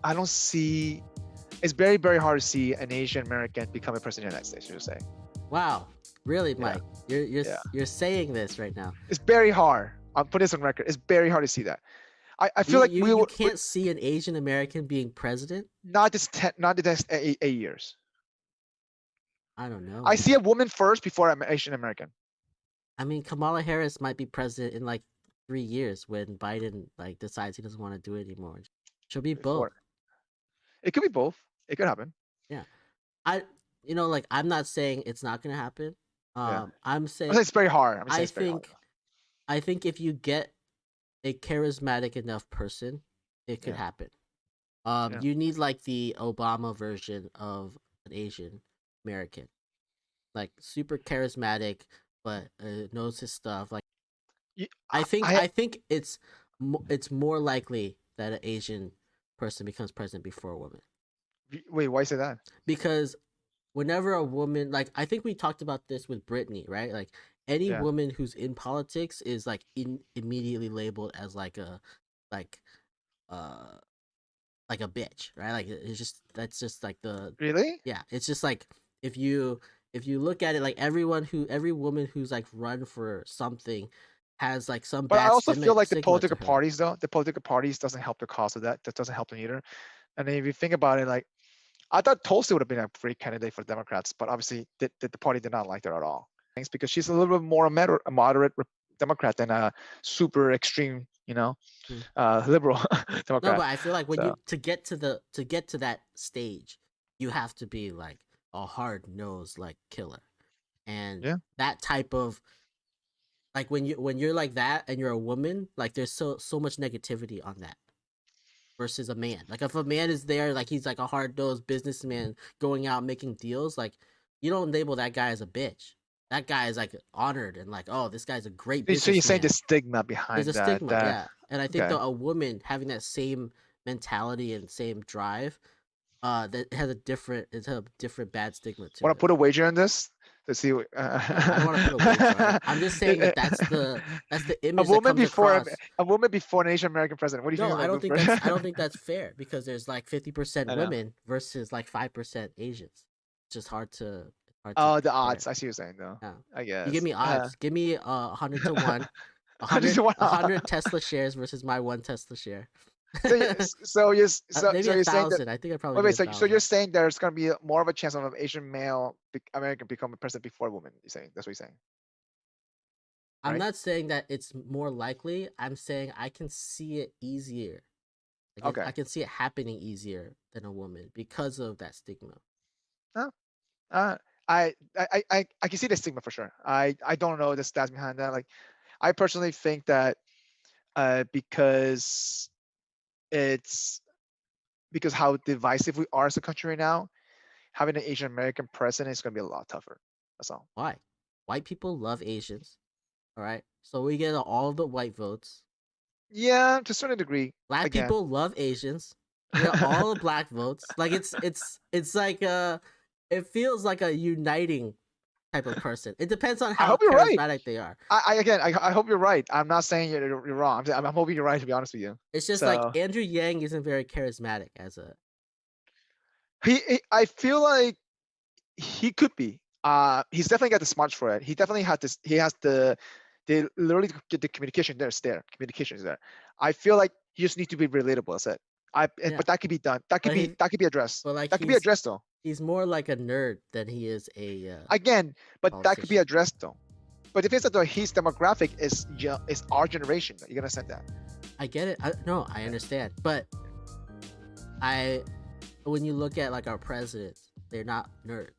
I don't see. It's very, very hard to see an Asian American become a president of the United States. You say. Wow, really, Yeah. Mike? You're Yeah. you're saying this right now. It's very hard. I'll put this on record. It's very hard to see that. I feel like You can't see an Asian American being president. not the next 8 years. I don't know. I see a woman first before I'm Asian American. I mean, Kamala Harris might be president in like 3 years when Biden like decides he doesn't want to do it anymore. She'll be both. It could be both. It could happen. Yeah, like I'm not saying it's not gonna happen. I'm saying it's very hard. I think if you get a charismatic enough person, it could happen. You need like the Obama version of an Asian American, like super charismatic, but knows his stuff. Like, I think it's more likely that an Asian person becomes president before a woman. Wait, why say that? Because whenever a woman, like, I think we talked about this with Brittany, right? Like, any woman who's in politics is like immediately labeled as like a bitch, right? Like, that's just like the really. Yeah, it's just like if you look at it, like every woman who's like run for something has like some. But I also feel like the political parties doesn't help the cause of that. That doesn't help them either. And then if you think about it, like, I thought Tulsi would have been a great candidate for the Democrats, but obviously the party did not like her at all. Thanks, because she's a little bit more a moderate Democrat than a super extreme, liberal Democrat. No, but I feel like when to get to that stage, you have to be like a hard-nosed like killer, and that type of, like, when you're like that and you're a woman, like there's so much negativity on that versus a man. Like, if a man is there, like he's like a hard-nosed businessman going out making deals, like, you don't label that guy as a bitch. That guy is like honored and like, oh, this guy's a great businessman. So you're saying the stigma behind that. There's a stigma, yeah. And I think that a woman having that same mentality and same drive, that has a different bad stigma to it. Want to put a wager on this? To see. I don't want to put a wager on it. I'm just saying that that's the image that comes across. A woman before an Asian American president. What do you think? No, I don't think that's fair, because there's like 50% women versus like 5% Asians. It's just hard to. Oh, the odds. I see what you're saying, though. Yeah. I guess. You give me odds. Give me 100 to 1. 100 Tesla shares versus my 1 Tesla share. So you're maybe 1,000. I think I probably. Wait, so you're saying there's gonna be more of a chance of an Asian male American becoming president before a woman? You're saying that's what you're saying? I'm not saying that it's more likely. I'm saying I can see it easier. I can see it happening easier than a woman because of that stigma. I can see the stigma for sure. I don't know the stats behind that. Like, I personally think that because how divisive we are as a country right now, having an Asian American president is going to be a lot tougher. That's all. Why? White people love Asians. All right, so we get all the white votes. Yeah, to a certain degree. Black people love Asians. We get all the black votes. Like, it's like it feels like a uniting type of person. It depends on how charismatic they are. I hope you're right. I'm not saying you're wrong. I'm hoping you're right, to be honest with you. It's just like Andrew Yang isn't very charismatic as a. I feel like he could be. He's definitely got the smarts for it. He definitely had this. He has they literally get the communication there. Communication is there. I feel like he just needs to be relatable. That's it. But that could be done. That could be addressed. But like, that could be addressed though. He's more like a nerd than he is a. But that could be addressed though. But if it's that his demographic is our generation, you're gonna send that. I get it. I understand. But when you look at like our presidents, they're not nerds.